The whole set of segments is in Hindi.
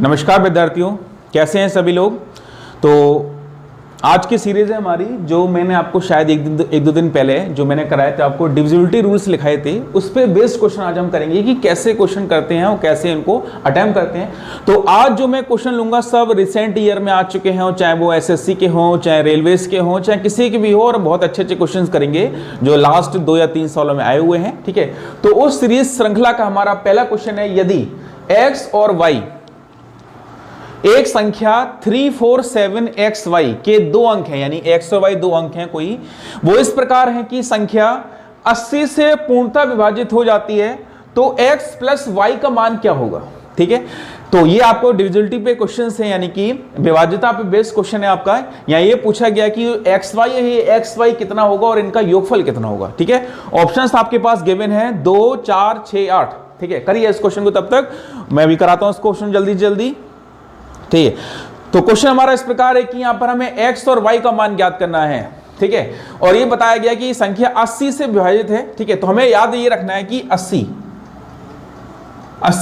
नमस्कार विद्यार्थियों, कैसे हैं सभी लोग। तो आज की सीरीज है हमारी, जो मैंने आपको शायद एक दो दिन पहले जो मैंने कराए थे, आपको डिविजिबिलिटी रूल्स लिखाए थे, उस पे बेस्ड क्वेश्चन आज हम करेंगे कि कैसे क्वेश्चन करते हैं और कैसे इनको अटेम्प्ट करते हैं। तो आज जो मैं क्वेश्चन लूंगा सब रिसेंट ईयर में आ चुके हैं, चाहे वो एसएससी के हों, चाहे रेलवेज के हों, चाहे किसी के भी हो, और बहुत अच्छे अच्छे क्वेश्चन करेंगे जो लास्ट 2 या 3 सालों में आए हुए हैं। ठीक है, तो उस सीरीज श्रृंखला का हमारा पहला क्वेश्चन है, यदि एक्स और वाई एक संख्या 347xy के 2 अंक हैं, यानी x और y 2 अंक हैं कोई, वो इस प्रकार है कि संख्या 80 से पूर्णतः विभाजित हो जाती है, तो x प्लस y का मान क्या होगा। ठीक है, तो ये आपको डिविजिबिलिटी पे क्वेश्चन है, यानी कि विभाज्यता पे बेस्ड क्वेश्चन है आपका। यहाँ ये पूछा गया कि xy है, xy कितना होगा और इनका योगफल कितना होगा। ठीक है, ऑप्शंस आपके पास गिवन है 2, 4, 6, 8। ठीक है, करिए इस क्वेश्चन को, तब तक मैं भी कराता हूं इस क्वेश्चन जल्दी जल्दी। ठीक है, तो क्वेश्चन हमारा इस प्रकार है कि यहां पर हमें x और y का मान ज्ञात करना है। ठीक है, और ये बताया गया कि संख्या 80 से विभाजित है। ठीक है, तो हमें याद ये रखना है कि 80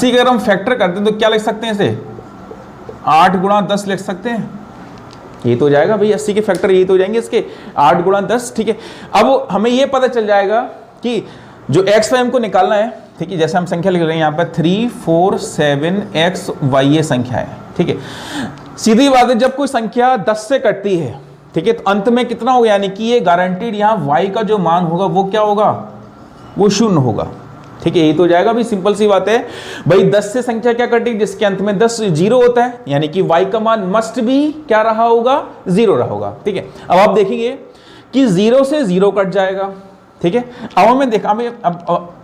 के अगर हम फैक्टर करते हैं तो क्या लिख सकते हैं इसे, 8 गुणा 10 लिख सकते हैं। ये तो हो जाएगा भाई, 80 के फैक्टर ये तो हो जाएंगे इसके, 8 गुणा 10। ठीक है, अब हमें ये पता चल जाएगा कि जो x y हमको निकालना है। ठीक है, जैसे हम संख्या लिख रहे हैं यहाँ पर 347xy ये संख्या है। ठीक है, सीधी बात है, जब कोई संख्या 10 से कटती है, ठीक है, तो अंत में कितना होगा, यानी कि ये गारंटीड यहाँ y का जो मान होगा वो क्या होगा, वो 0 होगा। ठीक है, ये तो हो जाएगा भाई, सिंपल सी बात है भाई। 10 से संख्या क्या कटी, जिसके अंत में 10 0 होता है, यानी कि y का मान मस्ट भी क्या रहा होगा, 0 रहा होगा। ठीक है, अब आप देखेंगे कि 0 से 0 कट जाएगा। ठीक है, अब हमें देखा, अब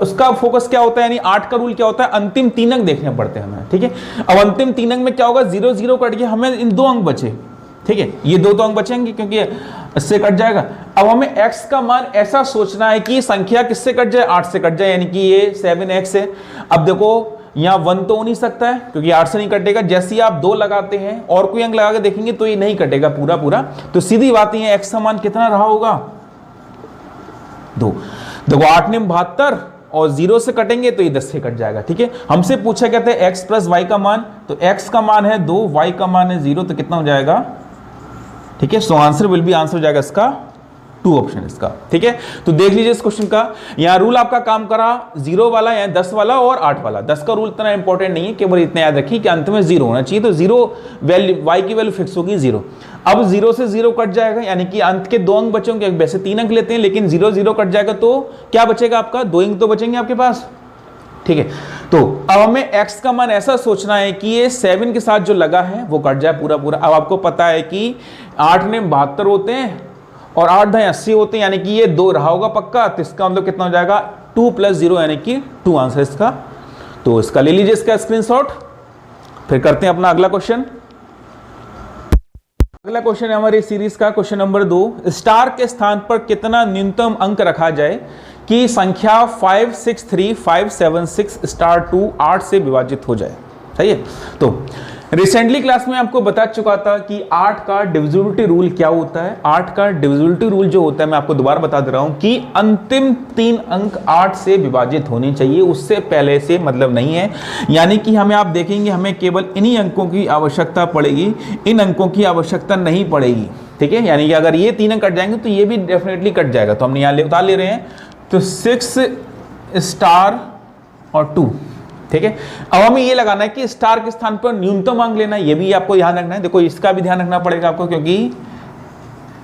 उसका फोकस क्या होता है, यानी 8 का रूल क्या होता है, अंतिम 3 अंक देखने पड़ते हैं हमें। ठीक है, अब अंतिम 3 अंक में क्या होगा, 0 0 कट गया, हमें इन 2 अंक बचे। ठीक है, ये 2 अंक बचेंगे क्योंकि इससे कट जाएगा। अब हमें x का मान ऐसा सोचना है कि संख्या किससे कट जाए, 8 से कट जाए, यानी कि ये 7x है। अब देखो यहाँ 1 तो हो नहीं सकता है क्योंकि 8 से नहीं कटेगा। जैसे ही आप 2 लगाते हैं और कोई अंक लगा के देखेंगे तो ये नहीं कटेगा पूरा पूरा। तो सीधी बात है, x का मान कितना रहा होगा, 2। देखो 8 ने 72 और 0 से कटेंगे तो ये 10 से कट जाएगा। ठीक है, हमसे पूछा कहते हैं x प्लस y का मान, तो x का मान है 2, y का मान है 0, तो कितना हो जाएगा। ठीक है, so answer will be, answer हो जाएगा इसका 2 ऑप्शन इसका। ठीक है, तो देख लीजिए इस क्वेश्चन का, यहाँ रूल आपका काम करा 0 वाला, या 10 वाला और 8 वाला। 10 का रूल इतना इंपॉर्टेंट नहीं है, केवल इतना याद रखिए कि अंत में 0 होना चाहिए, तो 0 वैल्यू, y की वैल्यू फिक्स होगी 0। अब 0 से 0 कट जाएगा, यानी कि अंत के 2 अंक बचेंगे, वैसे 3 अंक लेते हैं, लेकिन 0 0 कट जाएगा तो क्या बचेगा आपका, 2 अंक तो बचेंगे आपके पास। ठीक है, तो अब हमें x का मान ऐसा सोचना है कि ये 7 के साथ जो लगा है वो कट जाए पूरा पूरा। अब आपको पता है कि 8 ने 72 होते हैं और 8 ढाई 80 होते हैं, यानी कि ये 2 रहा होगा पक्का, तो इसका मतलब कितना हो जाएगा, 2 + 0 यानी कि 2 आंसर इसका। तो इसका ले लीजिए इसका स्क्रीनशॉट, फिर करते हैं अपना अगला क्वेश्चन। अगला क्वेश्चन है हमारी सीरीज का क्वेश्चन नंबर 2, स्टार के स्थान पर कितना न्यूनतम अंक रखा जाए कि संख्या 563576 स्टार 2 8 से विभाजित हो जाए। सही है, तो रिसेंटली क्लास में आपको बता चुका था कि 8 का डिविजिबिलिटी रूल क्या होता है। 8 का डिविजिबिलिटी रूल जो होता है, मैं आपको दोबारा बता दे रहा हूं कि अंतिम 3 अंक 8 से विभाजित होने चाहिए, उससे पहले से मतलब नहीं है। यानी कि हमें, आप देखेंगे, हमें केवल इन्हीं अंकों की आवश्यकता पड़ेगी, इन अंकों की आवश्यकता नहीं पड़ेगी। ठीक है, यानी कि अगर ये 3 अंक कट जाएंगे तो ये भी डेफिनेटली कट जाएगा, तो हमने यहाँ उतार ले रहे हैं, तो 6 स्टार और 2। ठीक है, अब हमें ये लगाना है कि स्टार के स्थान पर न्यूनतम अंक लेना है, ये भी आपको ध्यान रखना है। देखो इसका भी ध्यान रखना पड़ेगा आपको, क्योंकि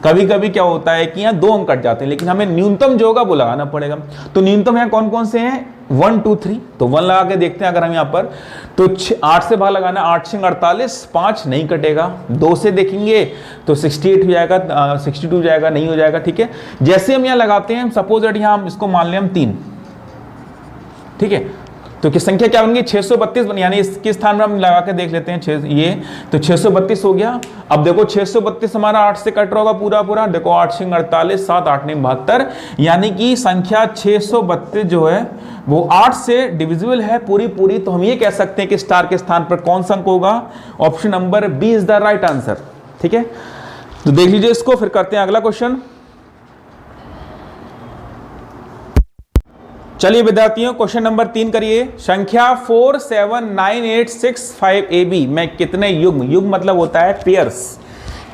कभी कभी क्या होता है कि यहाँ 2 अंक कट जाते हैं, लेकिन हमें न्यूनतम जो होगा वो लगाना पड़ेगा। तो न्यूनतम यहाँ कौन कौन से हैं, 1 2 3, तो 1 लगा के देखते हैं अगर हम यहाँ पर, तो 8 से भाग लगाना, 8 6 48, 5 नहीं कटेगा। 2 से देखेंगे तो 68 हो जाएगा, 62 हो जाएगा, नहीं हो जाएगा। ठीक है, जैसे हम यहाँ लगाते हैं, सपोज दैट यहाँ हम इसको मान लें हम 3। ठीक है, तो किस संख्या क्या बनेगी, 632 बनी, यानी इसके स्थान में हम लगा के देख लेते हैं ये, तो 632 हो गया। अब देखो 632 हमारा 8 से कट रहा होगा पूरा पूरा, देखो 8 6 48, 7 8 9 72, यानी कि संख्या 632 जो है वो 8 से डिविजिबल है पूरी पूरी। तो हम ये कह सकते हैं कि स्टार के स्थान पर कौन सा अंक होगा, option number B is the right answer. ठीक है, तो देख लीजिए इसको, फिर करते हैं अगला क्वेश्चन। चलिए विद्यार्थियों, क्वेश्चन नंबर 3 करिए। संख्या 4798658AB में कितने युग्म, युग्म मतलब होता है पेयर्स,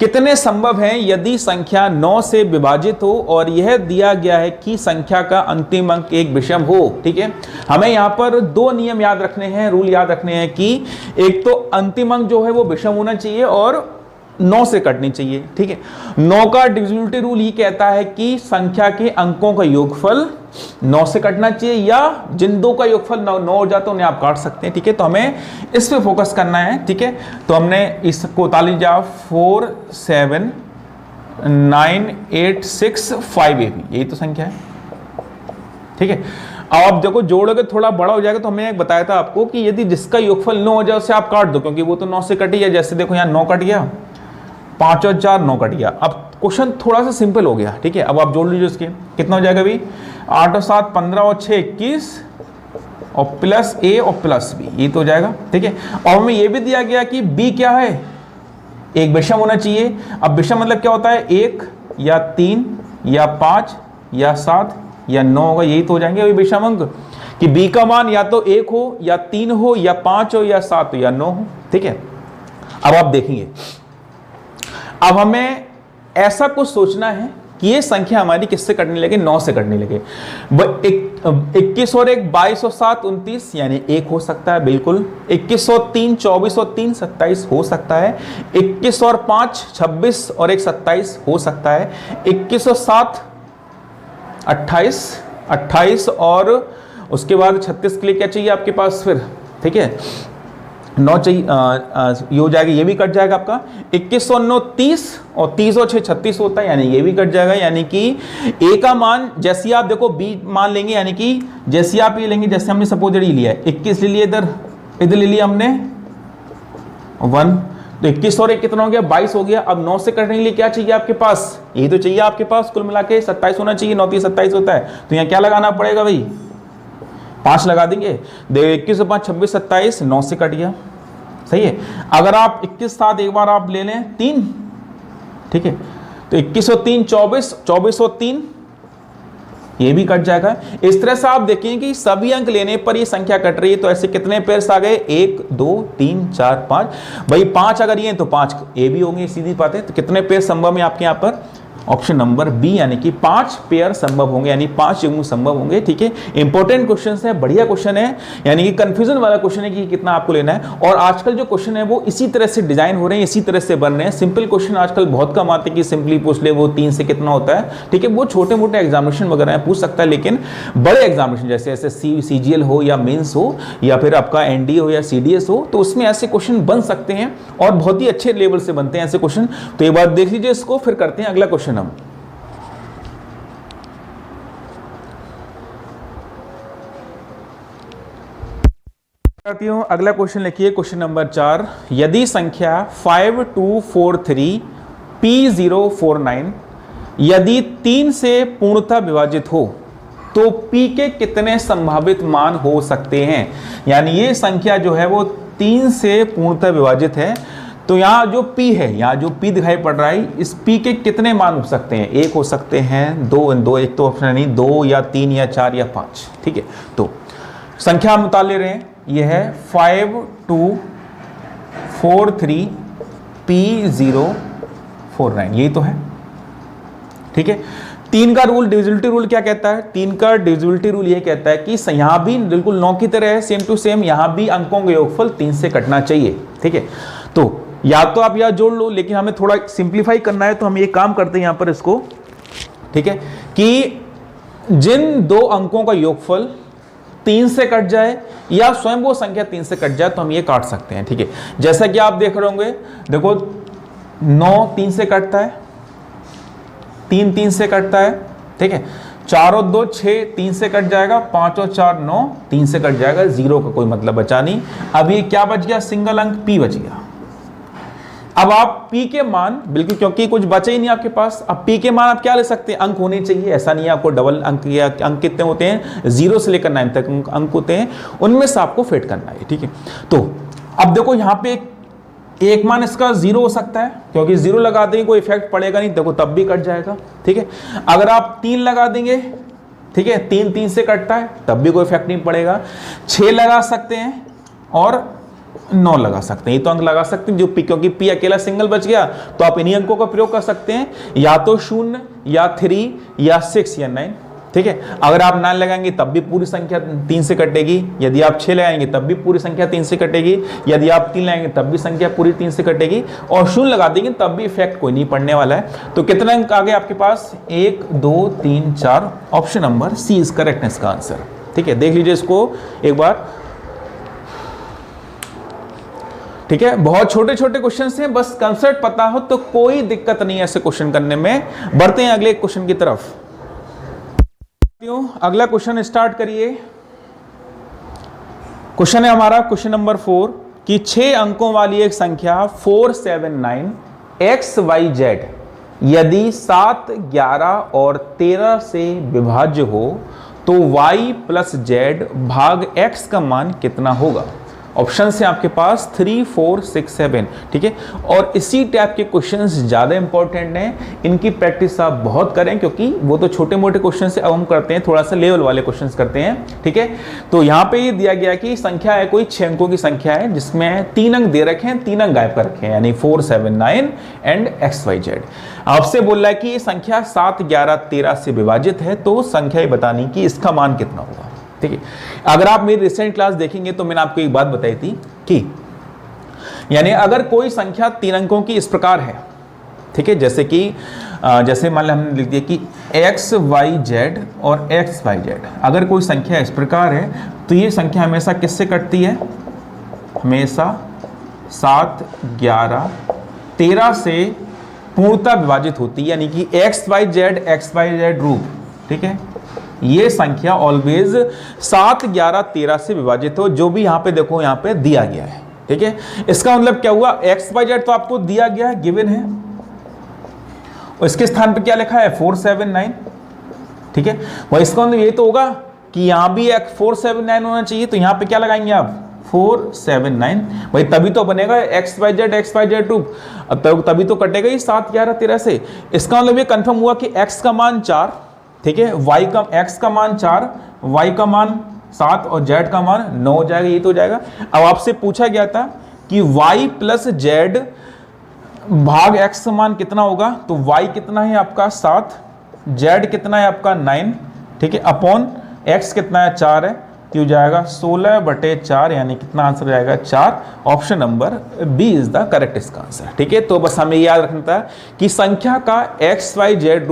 कितने संभव हैं यदि संख्या 9 से विभाजित हो और यह दिया गया है कि संख्या का अंतिम अंक एक विषम हो। ठीक है, हमें यहां पर दो नियम याद रखने हैं, रूल याद रखने हैं कि एक तो अंतिम अंक जो है वो विषम होना चाहिए और 9 से कटनी चाहिए। ठीक है, 9 का डिविजिबिलिटी रूल ये कहता है कि संख्या के अंकों का योगफल 9 से कटना चाहिए, या जिन दो का योगफल 9 हो जाता है उन्हें आप काट सकते हैं। ठीक है, तो हमें इस पे फोकस करना है। ठीक है, तो हमने इसको ताली जा 4798658 यही तो संख्या है। ठीक है, अब आप देखो जोड़ोगे थोड़ा बड़ा हो जाएगा, तो हमने एक बताया था आपको कि यदि जिसका योगफल 9 हो जाए उसे आप काट दो, क्योंकि वो तो 9 से कट गया। जैसे देखो यहाँ 9 कट गया, 5 और 4 9 कट गया। अब क्वेश्चन थोड़ा सा सिंपल हो गया। ठीक है, अब आप जोड़ लीजिए उसके, कितना हो जाएगा अभी 8 और 7 15 और 6 21 और प्लस ए और प्लस बी, ये तो हो जाएगा। ठीक है, और हमें ये भी दिया गया कि बी क्या है, एक विषम होना चाहिए। अब विषम मतलब क्या होता है, 1 या 3 या 5 या 7 या 9 होगा, यही तो हो जाएंगे अभी विषम अंक, कि बी का मान या तो 1 हो या 3 हो या 5 हो या 7 हो या 9 हो। ठीक है, अब आप देखेंगे, अब हमें ऐसा कुछ सोचना है कि ये संख्या हमारी किससे कटने लगे, 9 से कटने लगे। 21 और 1 22 और 7 29 यानी 1 हो सकता है, बिल्कुल। 21 और 3 24 और 3 27 हो सकता है। 21 और 5 26 और 1 27 हो सकता है। 21 और 7 28 और उसके बाद 36 के लिए क्या चाहिए आपके पास फिर। ठीक है, 9 चाहिए, ये हो जाएगा, ये भी कट जाएगा आपका। 21 और 9 30 और 30 और 6 36 होता है, यानी ये भी कट जाएगा। यानी कि ए का मान जैसे आप देखो बी मान लेंगे, यानी कि जैसे आप ये लेंगे, जैसे हमने सपोज ये लिया है 21 ले लिया, इधर ले लिया हमने 1, तो 21 और 1 कितना हो गया 22 हो गया। अब 9 से कटने के लिए क्या चाहिए आपके पास, यही तो चाहिए आपके पास, कुल मिला के 27 होना चाहिए। 9 30 27 होता है, तो यहाँ क्या लगाना पड़ेगा भाई, 5 लगा देंगे। देखो 21 और 5 26 27, 9 से कट गया, सही है। अगर आप 21 7 एक बार आप ले लें 3, ठीक है, तो 21 और 3 24, 24 और 3 ये भी कट जाएगा। इस तरह से आप देखें कि सभी अंक लेने पर ये संख्या कट रही है। तो ऐसे कितने पेयर्स आ गए, 1 2 3 4 5, भाई 5 अगर ये तो 5 ए भी होंगे, सीधी बात है। तो कितने पेयर संभव है आपके यहाँ पर, ऑप्शन नंबर बी, यानी कि 5 पेयर संभव होंगे, यानी 5 युग्म संभव होंगे। ठीक है, इंपॉर्टेंट क्वेश्चन है, बढ़िया क्वेश्चन है, यानी कि कंफ्यूजन वाला क्वेश्चन है कि कितना आपको लेना है। और आजकल जो क्वेश्चन है वो इसी तरह से डिजाइन हो रहे हैं, इसी तरह से बन रहे हैं। सिंपल क्वेश्चन आजकल बहुत कम आते हैं कि सिंपली पूछ ले वो 3 से कितना होता है। ठीक है, वो छोटे मोटे एग्जामिनेशन वगैरह पूछ सकता है, लेकिन बड़े एग्जामिनेशन जैसे एसएससी सीजीएल हो या मेन्स हो या फिर आपका एनडीए हो या सीडीएस हो, तो उसमें ऐसे क्वेश्चन बन सकते हैं और बहुत ही अच्छे लेवल से बनते हैं ऐसे क्वेश्चन। तो एक बार देख लीजिए इसको, फिर करते हैं अगला क्वेश्चन हम। अगला क्वेश्चन लिखिए, क्वेश्चन नंबर 4। यदि संख्या 5243P049 यदि 3 से पूर्णतः विभाजित हो तो P के कितने संभावित मान हो सकते हैं। यानी ये संख्या जो है वो 3 से पूर्णतः विभाजित है, तो यहाँ जो P है, यहाँ जो P दिखाई पड़ रहा है, इस P के कितने मान हो सकते हैं। 1 हो सकते हैं, 2 एक तो ऑप्शन नहीं, 2 या 3 या 4 या 5। ठीक है, तो संख्या हम उतार ले रहे हैं, यह है 5243P049, यही तो है। ठीक है, 3 का रूल डिविजिबिलिटी रूल क्या कहता है, 3 का डिविजिबिलिटी रूल ये कहता है कि यहां भी बिल्कुल 9 की तरह है, सेम टू सेम, यहां भी अंकों का योगफल 3 से कटना चाहिए। ठीक है, तो या तो आप यहां जोड़ लो, लेकिन हमें थोड़ा सिंप्लीफाई करना है, तो हम ये काम करते हैं यहां पर इसको। ठीक है, कि जिन दो अंकों का योगफल 3 से कट जाए या स्वयं वो संख्या 3 से कट जाए, तो हम ये काट सकते हैं। ठीक है, जैसा कि आप देख रहे होंगे, देखो 9 3 से कटता है, 3 3 से कटता है। ठीक है, 4 और 2 6 3 से कट जाएगा, 5 और 4 9 3 से कट जाएगा, 0 का कोई मतलब बचा नहीं। अब ये क्या बच गया, सिंगल अंक P बच गया। अब आप P के मान बिल्कुल, क्योंकि कुछ बचे ही नहीं आपके पास, अब P के मान आप क्या ले सकते हैं, अंक होने चाहिए। ऐसा नहीं है आपको डबल अंक, या अंक कितने होते हैं, 0 से लेकर 9 तक अंक होते हैं, उनमें से आपको फिट करना है। ठीक है, तो अब देखो यहाँ पे एक मान इसका 0 हो सकता है, क्योंकि 0 लगा देंगे कोई इफेक्ट पड़ेगा नहीं, देखो तब भी कट जाएगा। ठीक है, अगर आप 3 लगा देंगे ठीक है, 3 3 से कटता है तब भी कोई इफेक्ट नहीं पड़ेगा। 6 लगा सकते हैं और 9 लगा सकते हैं, ये तो अंक लगा सकते हैं जो पी, क्योंकि पी अकेला सिंगल बच गया तो आप इन्हीं अंकों का प्रयोग कर सकते हैं, या तो 0 या 3 या 6 या 9। ठीक है, अगर आप 9 लगाएंगे तब भी पूरी संख्या 3 से कटेगी, यदि आप 6 लगाएंगे तब भी पूरी संख्या 3 से कटेगी, यदि आप 3 लगाएंगे तब भी संख्या पूरी 3 से कटेगी, और 0 लगा देंगे तब भी इफेक्ट कोई नहीं पड़ने वाला है। तो कितने अंक आ गए आपके पास? 1 2 3 4। Option number C is correct इसका आंसर। ठीक है, देख लीजिए इसको एक बार। ठीक है, बहुत छोटे छोटे क्वेश्चन हैं, बस कंसेप्ट पता हो तो कोई दिक्कत नहीं है ऐसे क्वेश्चन करने में। बढ़ते हैं अगले क्वेश्चन की तरफ। अगला क्वेश्चन स्टार्ट करिए। क्वेश्चन है हमारा क्वेश्चन नंबर 4 कि 6 अंकों वाली एक संख्या 479 XYZ यदि 7, 11 और 13 से विभाज्य हो तो y प्लस z भाग x का मान कितना होगा? ऑप्शन है आपके पास 3 4 6 7। ठीक है, और इसी टाइप के क्वेश्चंस ज़्यादा इंपॉर्टेंट हैं, इनकी प्रैक्टिस आप बहुत करें, क्योंकि वो तो छोटे मोटे क्वेश्चन से अब हम करते हैं थोड़ा सा लेवल वाले क्वेश्चंस करते हैं। ठीक है, तो यहाँ पे ये दिया गया कि संख्या है कोई 6 अंकों की संख्या है जिसमें 3 अंक दे रखे हैं, 3 अंक गायब कर रखे हैं, यानी 479 एंड XYZ। आपसे बोल रहा है कि ये संख्या 7, 11, 13 से विभाजित है, तो संख्या ये बतानी कि इसका मान कितना होगा। ठीक है, अगर आप मेरी रिसेंट क्लास देखेंगे तो मैंने आपको एक बात बताई थी कि यानी अगर कोई संख्या 3 अंकों की इस प्रकार है, ठीक है, जैसे कि जैसे मान लिया हमने लिख दिया कि XYZ और XYZ, अगर कोई संख्या इस प्रकार है तो ये संख्या हमेशा किससे कटती है? हमेशा 7, 11, 13 से पूर्णतः विभाजित होती है, यानी कि XYZ रूप। ठीक है, ये संख्या ऑलवेज 7, 11, 13 से विभाजित हो, जो भी यहां पे देखो यहां पे दिया गया है। ठीक है, इसका मतलब क्या हुआ? XYZ तो आपको दिया गया है, गिवन है, और इसके स्थान पे क्या लिखा है? 479। ठीक है, वह इसका मतलब ये तो होगा कि यहां भी एक 479 होना चाहिए, तो यहां पे क्या लगाएंगे आप? 479। भाई तभी तो बनेगा XYZ रूप, तभी तो कटेगा ही 7, 11, 13 से। इसका मतलब ये कंफर्म हुआ कि x का मान 4, ठीक है, x का मान 4, y का मान 7 और z का मान 9 हो जाएगा, ये तो हो जाएगा। अब आपसे पूछा गया था कि y प्लस z भाग x का मान कितना होगा, तो y कितना है आपका 7, z कितना है आपका 9, ठीक है, अपॉन x कितना है 4 है, तो हो जाएगा 16/4, यानी कितना आंसर जाएगा 4। Option number B is the correct इसका आंसर। ठीक है, तो बस हमें याद रखना था कि संख्या का XYZ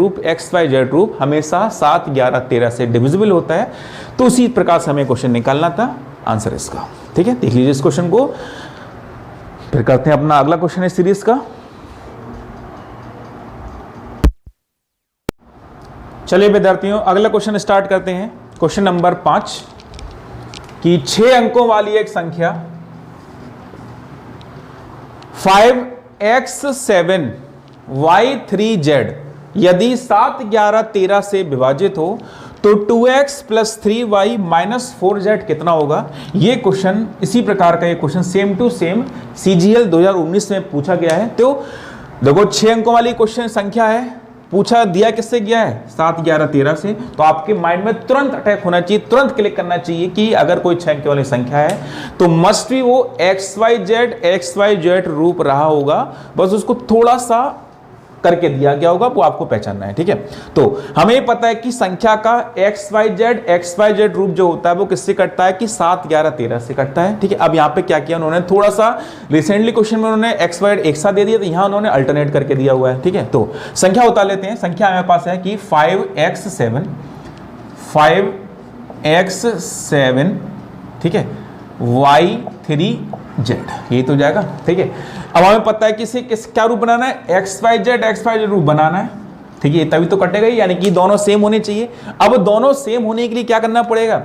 रूप हमेशा 7, 11, 13 से डिविजिबल होता है, तो उसी प्रकार से हमें क्वेश्चन निकालना था आंसर इसका। ठीक है, देख लीजिए इस क्वेश्चन को, फिर करते हैं अपना अगला क्वेश्चन है सीरीज का। चलिए विद्यार्थियों, अगला क्वेश्चन स्टार्ट करते हैं। क्वेश्चन नंबर 5 कि 6 अंकों वाली एक संख्या 5x7y3z यदि 7, 11, 13 से विभाजित हो तो 2x plus 3y minus 4z कितना होगा? ये क्वेश्चन इसी प्रकार का, ये question same to same CGL 2019 में पूछा गया है। तो देखो 6 अंकों वाली क्वेश्चन संख्या है, पूछा दिया किससे गया है? 7, 11, 13 से। तो आपके माइंड में तुरंत अटैक होना चाहिए, तुरंत क्लिक करना चाहिए कि अगर कोई 6 अंक वाली संख्या है तो मस्ट भी वो XYZ रूप रहा होगा, बस उसको थोड़ा सा करके दिया गया होगा, वो आपको पहचानना है। ठीक है, तो हमें पता है कि संख्या का XYZ रूप जो होता है वो किससे कटता है कि 7, 11, 13 से कटता है। ठीक है, अब यहाँ पे क्या किया उन्होंने, थोड़ा सा रिसेंटली क्वेश्चन में उन्होंने XYZ एक साथ दे दिया, तो यहाँ उन्होंने अल्टरनेट करके दिया हुआ है। ठीक है, तो संख्या उतार लेते हैं। संख्या हमारे पास है कि 5x7, ठीक है, y3z, ये तो जाएगा। ठीक है, अब हमें पता है कि इसे क्या रूप बनाना है? XYZ रूप बनाना है। ठीक है, तभी तो कटेगा ही, यानी कि दोनों सेम होने चाहिए। अब दोनों सेम होने के लिए क्या करना पड़ेगा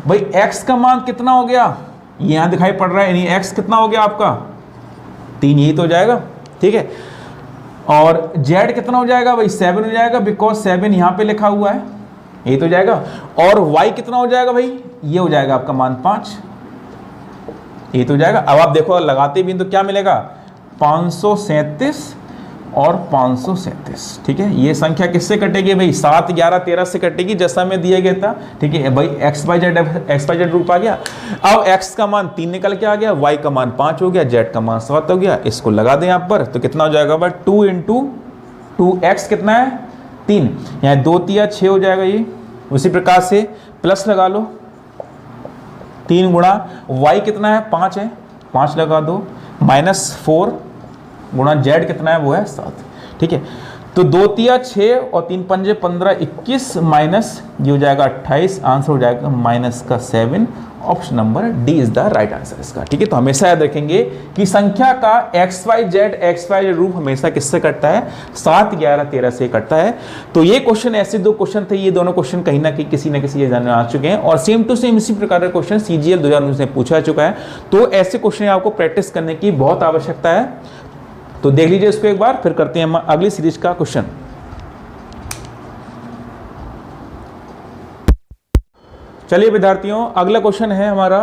भाई? x का मान कितना हो गया? यहां दिखाई पड़ रहा है, यानी x कितना हो गया आपका 3, यही तो हो जाएगा। ठीक है, और z कितना हो जाएगा भाई? 7 हो जाएगा, बिकॉज 7 यहां पे लिखा हुआ है, यही तो हो जाएगा। और y कितना हो जाएगा भाई? ये हो जाएगा आपका मान 5, ये तो हो जाएगा। अब आप देखो लगाते भी तो क्या मिलेगा? 537 और 537। ठीक है, ये संख्या किससे कटेगी भाई? 7, 11, 13 से कटेगी, जैसा में दिया गया था। ठीक है भाई, एक्स वाई जेड रूप आ गया। अब एक्स का मान 3 निकल के आ गया, वाई का मान 5 हो गया, जेड का मान 7 हो गया। इसको लगा दें यहाँ पर, तो कितना हो जाएगा भाई? 2 इंटू 2x कितना है? 3, यहाँ 2 तिया 6 हो जाएगा ये। उसी प्रकार से प्लस लगा लो, 3 गुणा y कितना है? 5 है, 5 लगा दो, -4 गुणा z कितना है? वो है 7। ठीक है, तो 2 तिया 6 और 3 पंजे 15, 21 माइनस ये हो जाएगा 28, आंसर हो जाएगा -7। Option number D is the right answer इसका। ठीक है, तो हमेशा याद रखेंगे कि संख्या का एक्स वाई जेड रूप हमेशा किससे कटता है? 7, 11, 13 से कटता है। तो ये क्वेश्चन, ऐसे 2 क्वेश्चन थे, ये दोनों क्वेश्चन कहीं ना कहीं किसी न किसी एग्जाम में आ चुके हैं और सेम टू सेम इसी प्रकार का क्वेश्चन CGL 2019 में पूछा चुका है। तो ऐसे क्वेश्चन आपको प्रैक्टिस करने की बहुत आवश्यकता है। तो देख लीजिए इसको एक बार, फिर करते हैं अगली सीरीज का क्वेश्चन। चलिए विद्यार्थियों, अगला क्वेश्चन है हमारा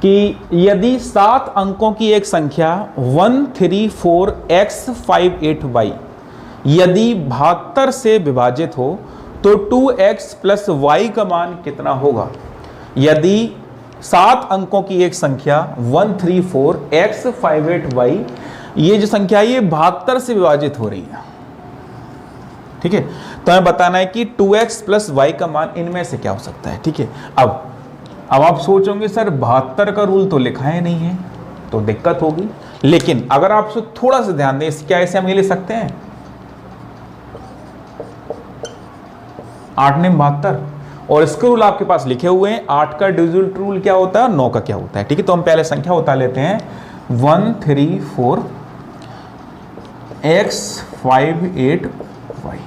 कि यदि 7 अंकों की एक संख्या 134x58y यदि 72 से विभाजित हो तो 2x + y का मान कितना होगा? यदि 7 अंकों की एक संख्या 134x58y, ये जो संख्या है ये 72 से विभाजित हो रही है। ठीक है, तो हमें बताना है कि 2x + y का मान इनमें से क्या हो सकता है। ठीक है, अब आप सोचोगे सर 72 का रूल तो लिखा ही नहीं है, तो दिक्कत होगी। लेकिन अगर आप थोड़ा सा ध्यान दें, क्या ऐसे हम ये ले सकते हैं 8 ने 72, और इसके रूल आपके पास लिखे हुए हैं। 8 का डिविजिबल रूल क्या होता है, 9 का क्या होता है। ठीक है, तो हम पहले संख्या बता लेते हैं, 134x58y,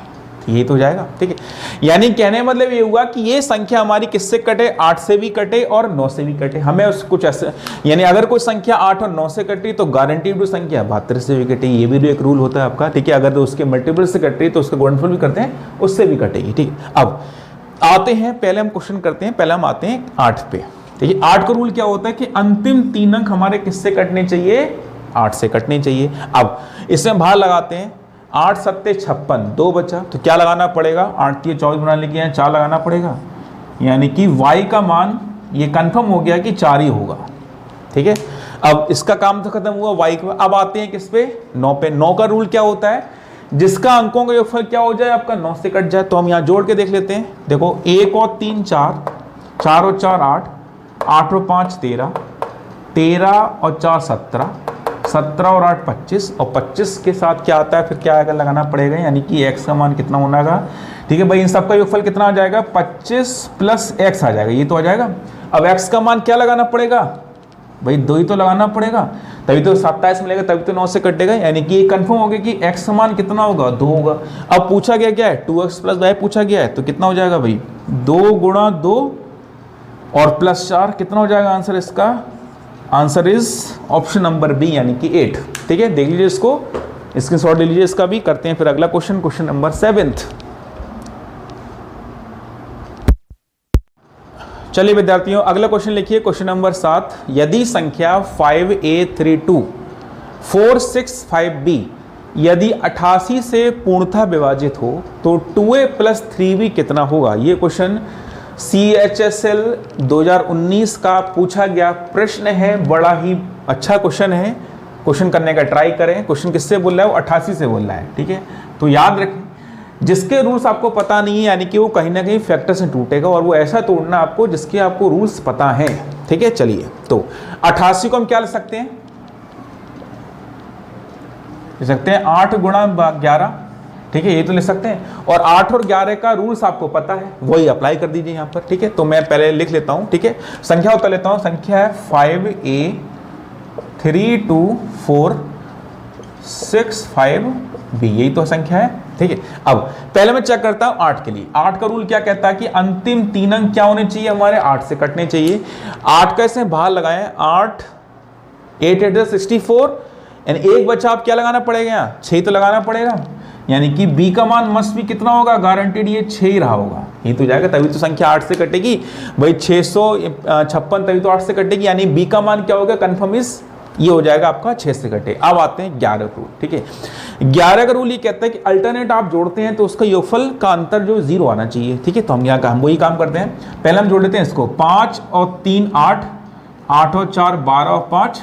ये तो हो जाएगा। ठीक है, यानी कहने का मतलब ये हुआ कि ये संख्या हमारी किससे कटे? 8 से भी कटे और 9 से भी कटे। हमें उस कुछ ऐसे, यानी अगर कोई संख्या 8 और 9 से कटी तो गारंटीड संख्या 72 से भी कटेगी। ये भी एक रूल होता है आपका। ठीक है, अगर तो उसके मल्टीपल से कट रही तो उसका गुणनफल भी करते हैं, उससे भी कटेगी। ठीक है, अब आते हैं, पहले हम क्वेश्चन करते हैं, पहले हम आते हैं 8 पे। ठीक है, 8 का रूल क्या होता है कि अंतिम 3 अंक हमारे किससे कटने चाहिए? 8 से कटने चाहिए। अब इसमें भाग लगाते हैं, 8 सत्ते 56, 2 बचा, तो क्या लगाना पड़ेगा? 8 3 24 बनाने के लिए 4 लगाना पड़ेगा, यानी कि y का मान ये कंफर्म हो गया कि 4 ही होगा। ठीक है, अब इसका काम तो खत्म हुआ y का। अब आते हैं किस पे? 9 पे। 9 का रूल क्या होता है? जिसका अंकों का योगफल क्या हो जाए आपका 9 से कट जाए। तो हम यहाँ जोड़ के देख लेते हैं। देखो 1 और 3 4, 4 और 4 8, 8 और 5 13, 13 और 4 17, 17 और 8 25, और 25 के साथ क्या आता है फिर? क्या आएगा? लगाना पड़ेगा, यानी कि x का मान कितना होना है? ठीक है भाई, इन सबका योगफल कितना आ जाएगा? 25 + x आ जाएगा, ये तो आ जाएगा। अब x का मान क्या लगाना पड़ेगा भाई? 2 ही तो लगाना पड़ेगा, तभी तो 27 मिलेगा, तभी तो 9 से कटेगा। यानी कि ये कंफर्म हो गया कि x का मान कितना होगा? 2 होगा। अब पूछा गया क्या है? 2x + y पूछा गया है, तो कितना हो जाएगा भाई? 2 गुणा 2 और +4, कितना हो जाएगा आंसर इसका? Answer is option number B, यानी कि 8। ठीक है, देख लीजिए इसको, स्क्रीनशॉट ले लीजिए इसका भी। करते हैं फिर अगला क्वेश्चन, क्वेश्चन नंबर 7। चलिए विद्यार्थियों, अगला क्वेश्चन लिखिए, क्वेश्चन नंबर 7। यदि संख्या 5a324655b यदि 88 से पूर्णतः विभाजित हो तो 2a + 3b कितना होगा? ये क्वेश्चन CHSL 2019 का पूछा गया प्रश्न है। बड़ा ही अच्छा क्वेश्चन है, क्वेश्चन करने का ट्राई करें। क्वेश्चन किससे बोल रहा है? वो 88 से बोल रहा है। ठीक है, तो याद रखें, जिसके रूल्स आपको पता नहीं है यानी कि वो कहीं ना कहीं फैक्टर से टूटेगा, और वो ऐसा तोड़ना आपको जिसके आपको रूल्स पता है। ठीक है, चलिए, तो 88 को हम क्या ले सकते हैं? ले सकते हैं 8 गुणा 11। ठीक है, ये तो ले सकते हैं, और 8 और 11 का रूल्स आपको पता है, वही अप्लाई कर दीजिए यहाँ पर। ठीक है, तो मैं पहले लिख लेता हूँ। ठीक है, संख्या उतर लेता हूँ। संख्या है 5a324655b, यही तो संख्या है। ठीक है, अब पहले मैं चेक करता हूँ 8 के लिए। 8 का रूल क्या कहता है कि अंतिम 3 अंक क्या होने चाहिए हमारे? 8 से कटने चाहिए। 8 का इसमें भाग लगाएं, 8 8 8 64, यानी एक बच्चा आप क्या लगाना पड़ेगा? यहाँ 6 तो लगाना पड़ेगा, यानी कि b का मान मस्ट भी कितना होगा? गारंटेड ये 6 ही रहा होगा, ये तो जाएगा, तभी तो संख्या 8 से कटेगी भाई। 656 तभी तो 8 से कटेगी, यानी b का मान क्या होगा? कंफर्म इज ये हो जाएगा आपका 6 से कटे। अब आते हैं 11 का रूल, ठीक है। 11 का रूल ये कहता है कि अल्टरनेट आप जोड़ते हैं तो उसका योगफल का अंतर जो 0 आना चाहिए, ठीक है। तो हम यहाँ का हम वही काम करते हैं। पहले हम जोड़ लेते हैं इसको, 5 और 3 8, 8 और 4 12 और 5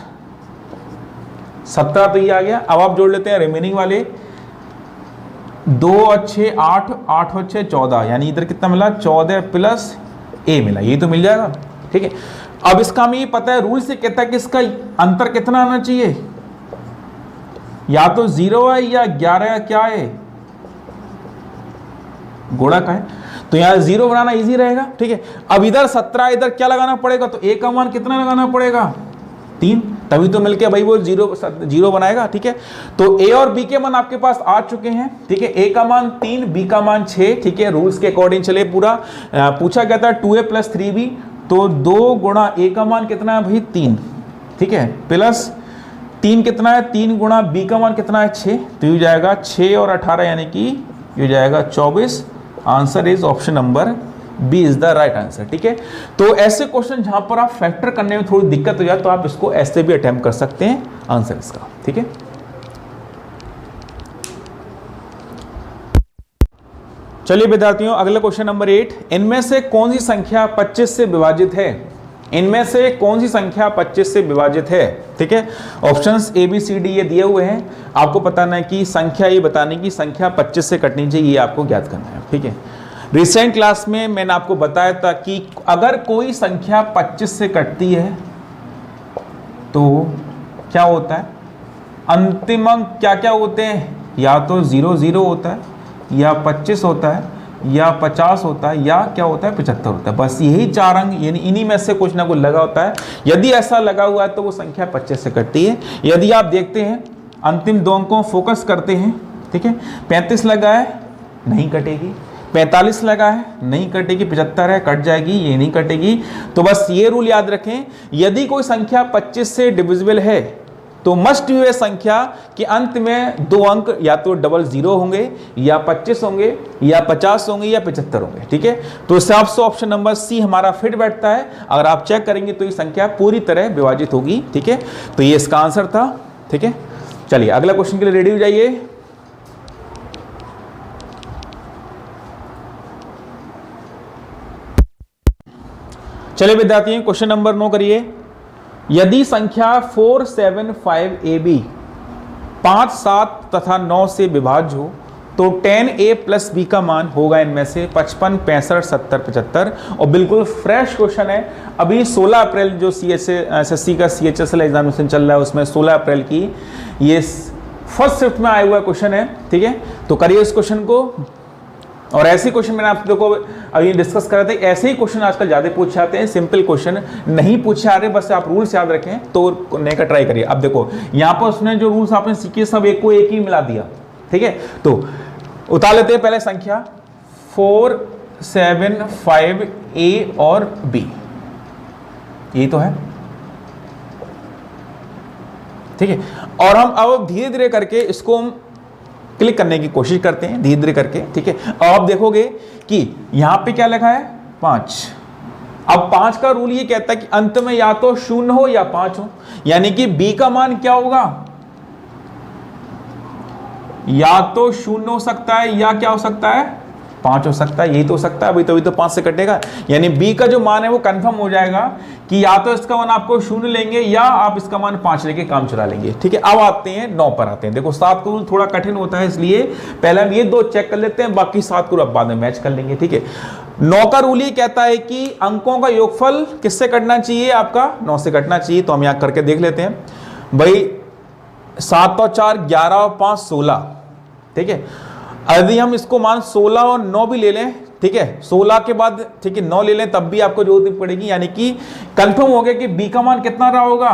17, तो ये आ गया। अब आप जोड़ लेते हैं रिमेनिंग वाले, 2 और 6 8, 8 और 6 14, यानी इधर कितना मिला 14 प्लस a मिला, ये तो मिल जाएगा, ठीक है। अब इसका हमें ये पता है, रूल से कहता है कि इसका अंतर कितना आना चाहिए, या तो 0 है या 11 क्या है, गुणक है, तो यहां 0 बनाना इजी रहेगा, ठीक है। अब इधर 17, इधर क्या लगाना पड़ेगा, तो a का मान कितना लगाना पड़ेगा 3, तभी तो मिलके भाई वो 0 बनाएगा, ठीक है। तो a और b के मान आपके पास आ चुके हैं, ठीक है। a का मान 3, b का मान 6, ठीक है। रूल्स के अकॉर्डिंग चले पूरा। पूछा गया था 2a प्लस 3b, तो 2 गुणा a का मान कितना है भाई 3, ठीक है, प्लस 3 कितना है 3 गुणा b का मान कितना है 6, तो ये जाएगा 6 और 18 यानी कि ये जाएगा 24। Answer is option number B is the right answer, ठीक है। तो ऐसे क्वेश्चन जहां पर आप फैक्टर करने में थोड़ी दिक्कत हो जाए तो आप इसको ऐसे भी अटेम्प्ट कर सकते हैं आंसर इसका, ठीक है। चलिए विद्यार्थियों, अगला क्वेश्चन नंबर 8, इनमें से कौन सी संख्या 25 से विभाजित है, इनमें से कौन सी संख्या 25 से विभाजित है, ठीक है। Options A B C D ये दिए हुए हैं, आपको बताना है कि संख्या ये बताने की संख्या 25 से कटनी चाहिए, ये आपको ज्ञात करना है, ठीक है। रिसेंट क्लास में मैंने आपको बताया था कि अगर कोई संख्या 25 से कटती है तो क्या होता है, अंतिम अंक क्या क्या होते हैं, या तो 0 0 होता है, या 25 होता है, या 50 होता है, या क्या होता है 75 होता है। बस यही 4 अंक, यानी इन्हीं में से कुछ ना कुछ लगा होता है। यदि ऐसा लगा हुआ है तो वो संख्या 25 से कटती है। यदि आप देखते हैं अंतिम 2 अंकों फोकस करते हैं, ठीक है, 35 लगा है नहीं कटेगी, 45 लगा है नहीं कटेगी, 75 है कट जाएगी, ये नहीं कटेगी। तो बस ये रूल याद रखें, यदि कोई संख्या 25 से डिविजिबल है तो मस्ट बी वे संख्या कि अंत में 2 अंक या तो डबल 0 होंगे, या 25 होंगे, या 50 होंगे, या 75 होंगे, ठीक है। तो इस हिसाब से ऑप्शन नंबर सी हमारा फिट बैठता है। अगर आप चेक करेंगे तो ये संख्या पूरी तरह विभाजित होगी, ठीक है। तो ये इसका आंसर था, ठीक है। चलिए अगला क्वेश्चन के लिए रेडी हो जाइए। चलिए विद्यार्थी, क्वेश्चन नंबर 9 करिए। यदि संख्या 4 7 5 AB 5 7 तथा 9 से विभाज्य हो तो 10A प्लस B का मान होगा इनमें से 55 65 70 75। और बिल्कुल फ्रेश क्वेश्चन है, अभी 16 अप्रैल जो SSC का CHSL एग्जामिनेशन चल रहा है उसमें 16 अप्रैल की ये फर्स्ट शिफ्ट में आया हुआ क्वेश्चन है, ठीक है। तो करिए इस क्वेश्चन को। और ऐसे क्वेश्चन मैंने आप लोगों को अभी डिस्कस कर रहे थे, ऐसे ही क्वेश्चन आजकल ज्यादा पूछे जाते हैं, सिंपल क्वेश्चन नहीं पूछे आ रहे, बस आप रूल्स याद रखें तो नए का ट्राई करिए। अब देखो यहाँ पर उसने जो रूल्स आपने सीखे सब एक को एक ही मिला दिया, ठीक है। तो उतार लेते हैं पहले संख्या 4 7 5 A और B, ये तो है, ठीक है। और हम अब धीरे धीरे करके इसको हम क्लिक करने की कोशिश करते हैं धीरे धीरे करके, ठीक है। और आप देखोगे कि यहां पे क्या लिखा है 5। अब 5 का रूल ये कहता है कि अंत में या तो 0 हो या 5 हो, यानी कि B का मान क्या होगा, या तो 0 हो सकता है या क्या हो सकता है 5 हो सकता है, यही तो हो सकता है। अभी तो 5 से कटेगा, यानी B का जो मान है वो कंफर्म हो जाएगा कि या तो इसका मान आपको 0 लेंगे या आप इसका मान 5 लेके काम चला लेंगे, ठीक है। अब आते हैं 9 पर आते हैं। देखो 7 का रूल थोड़ा कठिन होता है, इसलिए पहले हम ये 2 चेक कर लेते हैं, बाकी 7 को अब बाद में मैच कर लेंगे, ठीक है। 9 का रूल ये कहता है कि अंकों का योगफल किससे कटना चाहिए, आपका 9 से कटना चाहिए। तो हम यहां करके देख लेते हैं भाई, 7 और 4 11 और 5 16, ठीक है। यदि हम इसको मान 16 और 9 भी ले लें, ठीक है, 16 के बाद ठीक है 9 ले लें तब भी आपको जरूरत नहीं पड़ेगी, यानी कि कंफर्म हो गया कि B का मान कितना रहा होगा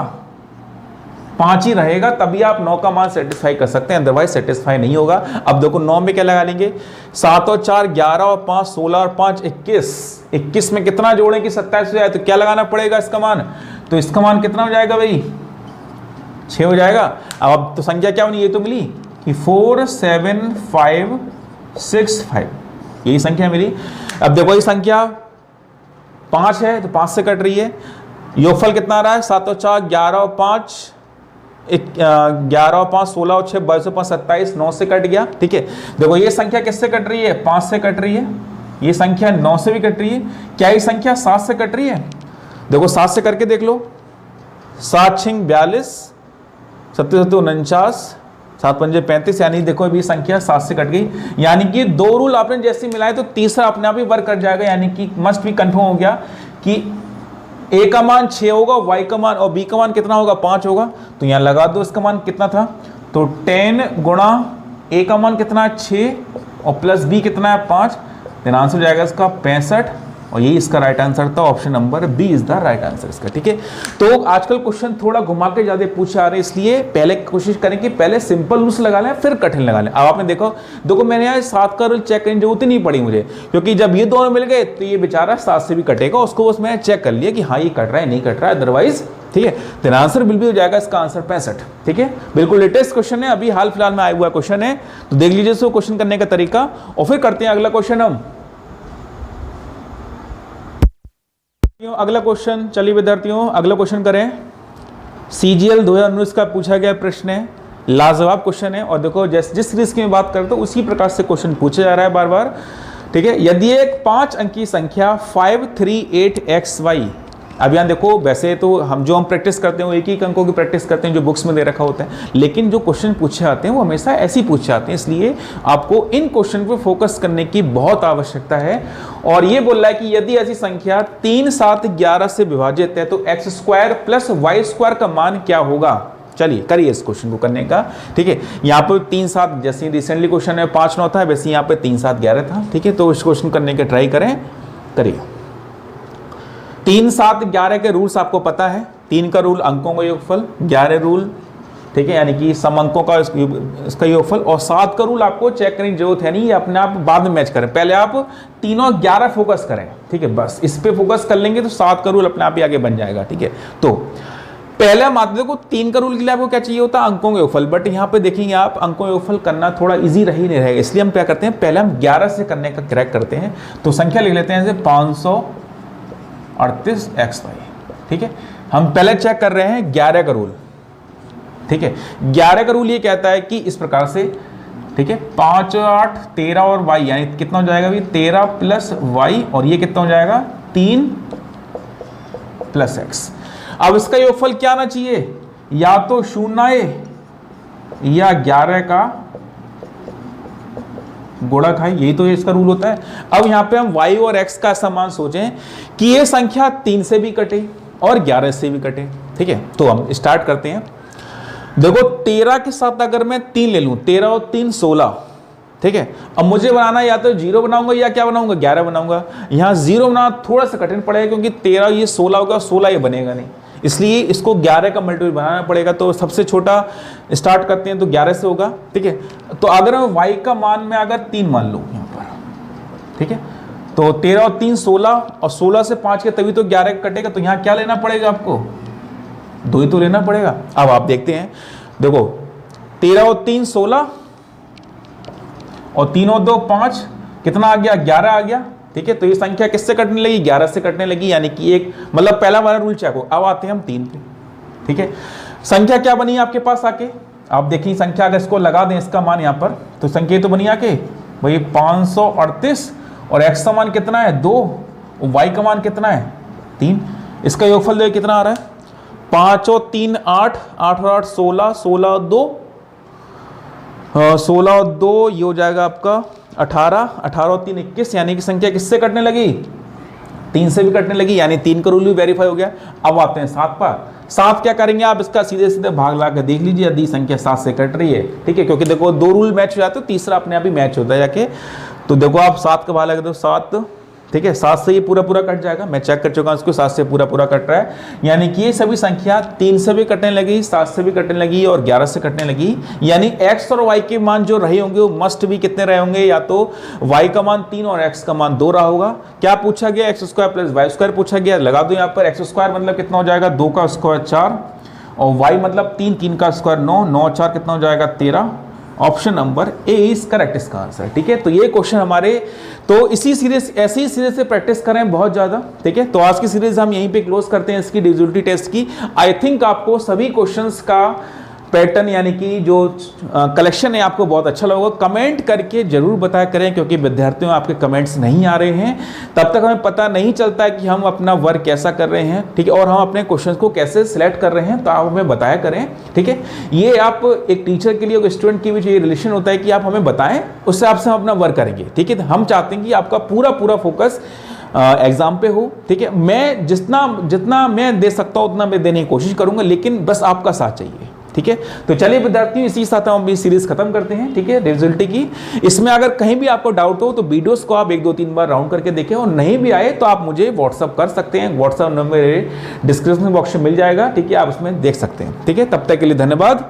5 ही रहेगा, तभी आप 9 का मान सेटिस्फाई कर सकते हैं, अदरवाइज सेटिस्फाई नहीं होगा। अब देखो 9 में क्या लगा लेंगे, 7 और 4 11 और 5 16 और 5 21, 21 में कितना जोड़ें कि 27 हो जाए, तो क्या लगाना पड़ेगा इसका मान, तो इसका मान कितना हो जाएगा भाई 6 हो जाएगा। अब तो संख्या क्या बनी, ये तो मिली कि 4 7 5 6 5, यही संख्या मिली। अब देखो ये संख्या 5 है तो 5 से कट रही है, योगफल कितना आ रहा है 7 और 4 11 और 5 11 और 5 16 और 6 22 और 5 27, 9 से कट गया। ठीक है, देखो ये संख्या किससे कट रही है, 5 से कट रही है, ये संख्या 9 से भी कट रही है, क्या ये संख्या 7 से कट रही है? देखो 7 से करके देख लो, 7 6 42, 7 7 49, 7 5 35, यानी देखो अभी संख्या 7 से कट गई, यानी कि दो रूल आपने जैसे मिलाए तो तीसरा अपने आप ही वर्क कर जाएगा, यानी कि मस्ट भी कंफर्म हो गया कि a का मान 6 होगा, y का मान और b का मान कितना होगा, 5 होगा। तो यहां लगा दो इसका मान कितना था, तो 10 गुणा a का मान कितना है 6 और प्लस b कितना है 5, देन आंसर हो जाएगा इसका 65, और यही इसका राइट आंसर था, option number B is the right answer इसका। ठीक है, तो आजकल क्वेश्चन थोड़ा घुमा के ज्यादा पूछे आ रहे हैं, इसलिए पहले कोशिश करें कि पहले सिंपल रूल्स लगा लें फिर कठिन लगा लें। अब आपने देखो मैंने यहाँ 7 का रूल चेक करने की जरूरत ही नहीं पड़ी मुझे, क्योंकि जब ये दोनों मिल गए तो ये बेचारा 7 से भी कटेगा, उसको बस मैंने चेक कर लिया कि हाँ ये कट रहा है नहीं कट रहा है, अदरवाइज ठीक है, तो आंसर बिल्कुल हो जाएगा इसका आंसर 65। ठीक है, बिल्कुल लेटेस्ट क्वेश्चन है, अभी हाल फिलहाल में आया हुआ क्वेश्चन है, तो देख लीजिए इसको क्वेश्चन करने का तरीका, और फिर करते हैं अगला क्वेश्चन हम। अगला क्वेश्चन, चलिए विद्यार्थियों अगला क्वेश्चन करें। CGL 2019 का पूछा गया प्रश्न है, लाजवाब क्वेश्चन है, और देखो जिस सीरीज की मैं बात करता हूं उसी प्रकार से क्वेश्चन पूछा जा रहा है बार बार। ठीक है, यदि एक 5 अंकी संख्या 538xy, अब यहाँ देखो वैसे तो हम प्रैक्टिस करते हैं वो एक ही अंकों की प्रैक्टिस करते हैं जो बुक्स में दे रखा होता है, लेकिन जो क्वेश्चन पूछे आते हैं वो हमेशा ऐसे ही पूछे आते हैं, इसलिए आपको इन क्वेश्चन पे फोकस करने की बहुत आवश्यकता है। और ये बोल रहा है कि यदि ऐसी संख्या 3 7 11 से विभाजित है तो x square plus Y square का मान क्या होगा। चलिए करिए इस क्वेश्चन को करने का। ठीक है, यहाँ पर 3 7 जैसे रिसेंटली क्वेश्चन है 5 9 था, वैसे यहाँ पे 3 7 11 था। ठीक है, तो इस क्वेश्चन करने के ट्राई करिए। 3 7 11 के रूल्स आपको पता है, 3 का रूल अंकों का योगफल, 11 रूल ठीक है यानी कि सम अंकों का इसका योगफल, और 7 का रूल आपको चेक करने की जरूरत है नहीं, ये अपने आप बाद में मैच करें, पहले आप 3 और 11 फोकस करें। ठीक है, बस इस पे फोकस कर लेंगे तो 7 का रूल अपने आप ही आगे बन जाएगा। ठीक है, तो पहले मात्र को 3 का रूल के लिए आपको क्या चाहिए होता है, अंकों का योगफल, बट यहाँ पे देखेंगे आप अंकों का योगफल करना थोड़ा इजी नहीं रहेगा, इसलिए हम क्या करते हैं पहले हम 11 से करने का क्रैक करते हैं। तो संख्या लिख लेते हैं जैसे 538xy। ठीक है, हम पहले चेक कर रहे हैं 11 का रूल। ठीक है, 11 का रूल ये कहता है कि इस प्रकार से, ठीक है 5 8 13 और y, यानी कितना हो जाएगा भी 13 प्लस y, और ये कितना हो जाएगा 3 प्लस x। अब इसका योगफल क्या आना चाहिए, या तो 0 या 11 का गुणक है, यही तो इसका रूल होता है। अब यहां पे हम y और x का समान सोचें कि ये संख्या 3 से भी कटे और 11 से भी कटे। ठीक है, तो हम स्टार्ट करते हैं। देखो 13 के साथ अगर मैं 3 ले लूं, 13 और 3 16। ठीक है, अब मुझे बनाना या तो 0 बनाऊंगा या क्या बनाऊंगा 11 बनाऊंगा। यहां 0 बनाना थोड़ा सा कठिन पड़ेगा क्योंकि 13 ये 16 होगा, 16 ये बनेगा नहीं, इसलिए इसको 11 का मल्टीपल बनाना पड़ेगा। तो सबसे छोटा स्टार्ट करते हैं तो 11 से होगा। ठीक है, तो अगर मैं y का मान में अगर 3 मान लूं यहां पर, ठीक है, तो 13 और 3 16, और 16 से 5 के तभी तो 11 कटेगा, तो यहां क्या लेना पड़ेगा आपको, 2 ही तो लेना पड़ेगा। अब आप देखते हैं, देखो 13 और 3 16 और 3 और 2 5, कितना आ गया 11 आ गया। ठीक है, तो ये संख्या किससे कटने लगी, 11 से कटने लगी, यानी कि एक मतलब पहला वाला रूल चेक हो। अब आते हैं हम 3 पे। ठीक है, संख्या क्या बनी आपके पास आके, आप देखिए संख्या अगर इसको लगा दें इसका मान यहाँ पर, तो संख्या तो बनी आके भाई 538, और x का मान कितना है 2, और y का मान कितना है 3। इसका योगफल देखिए कितना आ रहा है, 5 और 3 8, 8 और 8 16, 16 और 2 16 और 2 ये हो जाएगा आपका 18, 18 और 3 21, यानी कि संख्या किससे कटने लगी, 3 से भी कटने लगी, यानी 3 का रूल भी वेरीफाई हो गया। अब आते हैं 7 पर। 7 क्या करेंगे आप, इसका सीधे सीधे भाग ला के देख लीजिए यदि संख्या 7 से कट रही है। ठीक है, क्योंकि देखो 2 रूल मैच हो जाते हैं, तीसरा अपने आप ही मैच होता है जाके। तो देखो आप 7 का भाग लगा दो 7, ठीक है 7 से ये पूरा पूरा कट जाएगा, मैं चेक कर चुका हूं इसको, 7 से पूरा पूरा कट रहा है, यानी कि ये सभी संख्या 3 से भी कटने लगी, 7 से भी कटने लगी और 11 से कटने लगी। यानी x और y के मान जो रहे होंगे वो मस्ट भी कितने रहे होंगे, या तो y का मान 3 और x का मान 2 रहा होगा। क्या पूछा गया, x square plus Y square पूछा गया, लगा दो यहाँ पर। x स्क्वायर मतलब कितना हो जाएगा 2 का स्क्वायर 4, और y मतलब 3, 3 का स्क्वायर 9, 9 4 कितना हो जाएगा 13। Option number A is correct इसका आंसर। ठीक है, तो ये क्वेश्चन हमारे, तो इसी सीरीज ऐसे ही सीरीज से प्रैक्टिस करें बहुत ज्यादा। ठीक है, तो आज की सीरीज हम यहीं पे क्लोज करते हैं इसकी डिविजिबिलिटी टेस्ट की। आई थिंक आपको सभी क्वेश्चंस का पैटर्न यानी कि जो कलेक्शन है आपको बहुत अच्छा लगा। कमेंट करके जरूर बताया करें, क्योंकि विद्यार्थियों आपके कमेंट्स नहीं आ रहे हैं, तब तक हमें पता नहीं चलता है कि हम अपना वर्क कैसा कर रहे हैं, ठीक है, और हम अपने क्वेश्चंस को कैसे सिलेक्ट कर रहे हैं, तो आप हमें बताया करें, ठीक है। ये आप एक टीचर के लिए, एक स्टूडेंट के बीच ये रिलेशन होता है कि आप हमें बताएं, उससे आपसे हम अपना वर्क करेंगे, ठीक है। हम चाहते हैं कि आपका पूरा फोकस एग्जाम पे हो, ठीक है। मैं जितना मैं दे सकता हूं उतना मैं देने की कोशिश करूंगा, लेकिन बस आपका साथ चाहिए, ठीक है। तो चलिए विद्यार्थियों, इसी के साथ हम अभी सीरीज खत्म करते हैं, ठीक है, रिजल्ट की। इसमें अगर कहीं भी आपको डाउट हो तो वीडियोस को आप 1-2-3 बार राउंड करके देखें, और नहीं भी आए तो आप मुझे व्हाट्सअप कर सकते हैं। व्हाट्सअप नंबर डिस्क्रिप्शन बॉक्स में मिल जाएगा, ठीक है, आप उसमें देख सकते हैं, ठीक है। तब तक के लिए धन्यवाद।